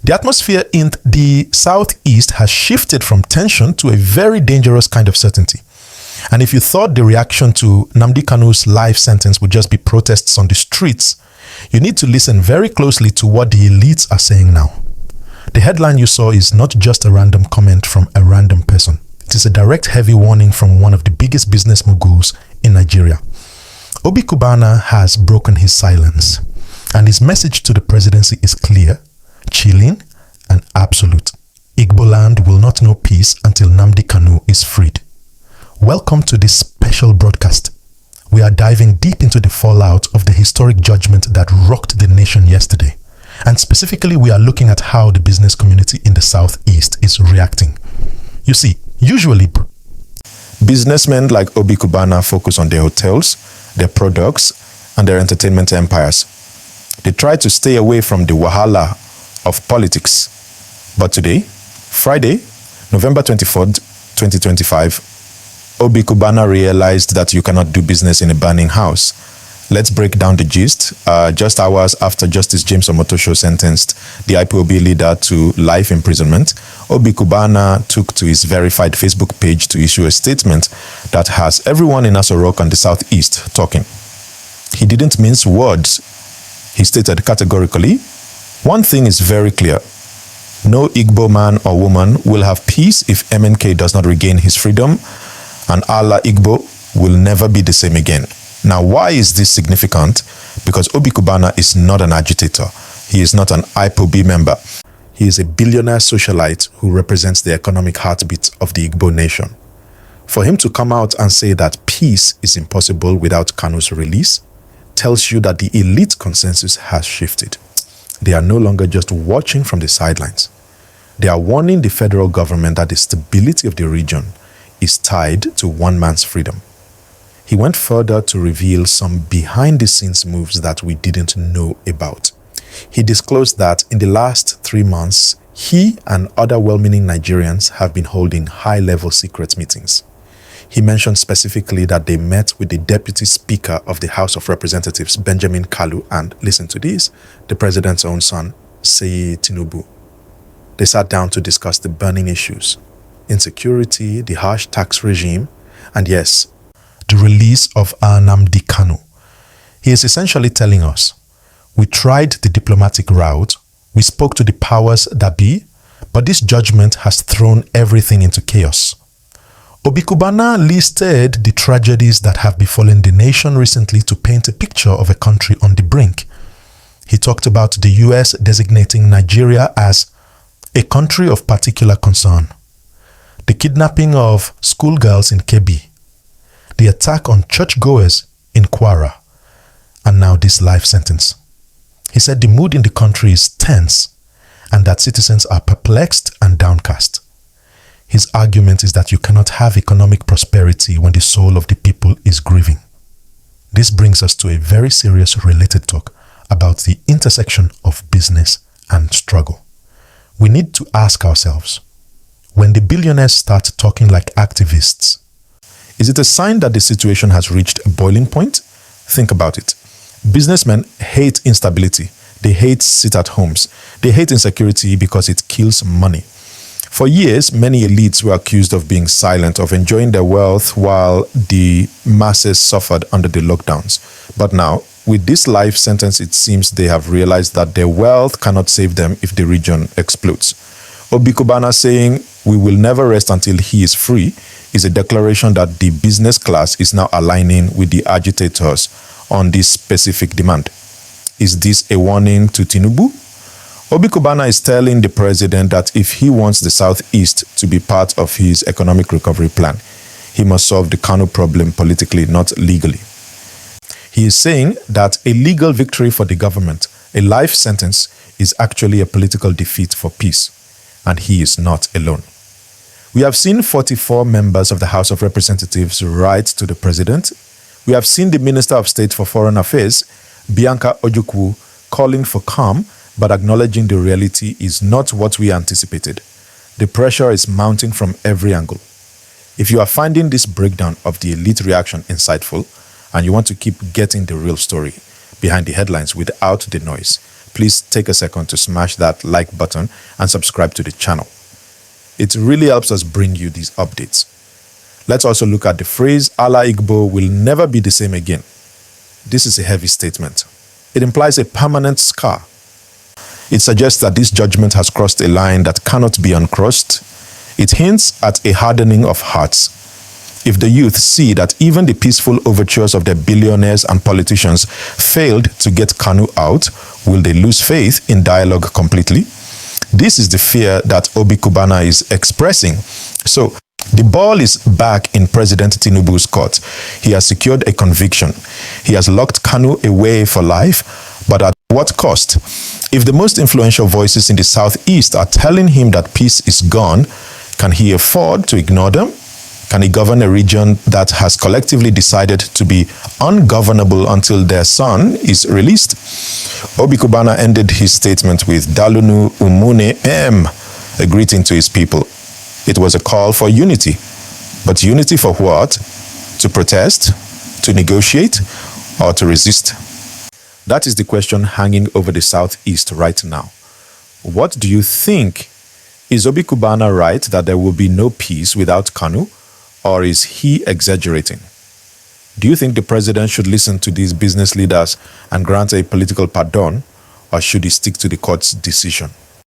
The atmosphere in the southeast has shifted from tension to a very dangerous kind of certainty. And if you thought the reaction to Nnamdi Kanu's life sentence would just be protests on the streets, you need to listen very closely to what the elites are saying now. The headline you saw is not just a random comment from a random person. It is a direct heavy warning from one of the biggest business moguls in Nigeria. Obi Cubana has broken his silence, and his message to the presidency is clear, chilling, and absolute. Igboland will not know peace until Nnamdi Kanu is freed. Welcome to this special broadcast. We are diving deep into the fallout of the historic judgment that rocked the nation yesterday. And specifically, we are looking at how the business community in the southeast is reacting. You see, usually, businessmen like Obi Cubana focus on their hotels, their products, and their entertainment empires. They try to stay away from the wahala of politics. But today, Friday, November 24th, 2025, Obi Cubana realized that you cannot do business in a burning house. Let's break down the gist. Just hours after Justice James Omotosho sentenced the IPOB leader to life imprisonment, Obi Cubana took to his verified Facebook page to issue a statement that has everyone in Aso Rock and the southeast talking. He didn't mince words. He stated categorically, one thing is very clear. No Igbo man or woman will have peace if MNK does not regain his freedom, and Allah Igbo will never be the same again. Now, why is this significant? Because Obi Cubana is not an agitator. He is not an IPOB member. He is a billionaire socialite who represents the economic heartbeat of the Igbo nation. For him to come out and say that peace is impossible without Kanu's release tells you that the elite consensus has shifted. They are no longer just watching from the sidelines. They are warning the federal government that the stability of the region is tied to one man's freedom. He went further to reveal some behind-the-scenes moves that we didn't know about. He disclosed that in the last 3 months, he and other well-meaning Nigerians have been holding high-level secret meetings. He mentioned specifically that they met with the Deputy Speaker of the House of Representatives, Benjamin Kalu, and, listen to this, the president's own son, Seyi Tinubu. They sat down to discuss the burning issues, insecurity, the harsh tax regime, and yes, the release of Nnamdi Kanu. He is essentially telling us, we tried the diplomatic route, we spoke to the powers that be, but this judgment has thrown everything into chaos. Obi Cubana listed the tragedies that have befallen the nation recently to paint a picture of a country on the brink. He talked about the US designating Nigeria as a country of particular concern, the kidnapping of schoolgirls in Kebbi, the attack on churchgoers in Kwara, and now this life sentence. He said the mood in the country is tense and that citizens are perplexed and downcast. His argument is that you cannot have economic prosperity when the soul of the people is grieving. This brings us to a very serious related talk about the intersection of business and struggle. We need to ask ourselves, when the billionaires start talking like activists, is it a sign that the situation has reached a boiling point? Think about it. Businessmen hate instability. They hate sit-at-homes. They hate insecurity because it kills money. For years, many elites were accused of being silent, of enjoying their wealth while the masses suffered under the lockdowns. But now, with this life sentence, it seems they have realized that their wealth cannot save them if the region explodes. Obi Cubana saying, "We will never rest until he is free," is a declaration that the business class is now aligning with the agitators on this specific demand. Is this a warning to Tinubu? Obi Cubana is telling the president that if he wants the Southeast to be part of his economic recovery plan, he must solve the Kanu problem politically, not legally. He is saying that a legal victory for the government, a life sentence, is actually a political defeat for peace, and he is not alone. We have seen 44 members of the House of Representatives write to the president. We have seen the Minister of State for Foreign Affairs, Bianca Ojukwu, calling for calm, but acknowledging the reality is not what we anticipated. The pressure is mounting from every angle. If you are finding this breakdown of the elite reaction insightful, and you want to keep getting the real story behind the headlines without the noise, please take a second to smash that like button and subscribe to the channel. It really helps us bring you these updates. Let's also look at the phrase, Ala Igbo will never be the same again. This is a heavy statement. It implies a permanent scar. It suggests that this judgment has crossed a line that cannot be uncrossed. It hints at a hardening of hearts. If the youth see that even the peaceful overtures of their billionaires and politicians failed to get Kanu out, will they lose faith in dialogue completely? This is the fear that Obi Cubana is expressing. So, the ball is back in President Tinubu's court. He has secured a conviction. He has locked Kanu away for life, but at what cost? If the most influential voices in the Southeast are telling him that peace is gone, can he afford to ignore them? Can he govern a region that has collectively decided to be ungovernable until their son is released? Obi Cubana ended his statement with Dalunu Umune M, a greeting to his people. It was a call for unity. But unity for what? To protest? To negotiate? Or to resist? That is the question hanging over the Southeast right now. What do you think? Is Obi Cubana right that there will be no peace without Kanu? Or is he exaggerating? Do you think the president should listen to these business leaders and grant a political pardon? Or should he stick to the court's decision?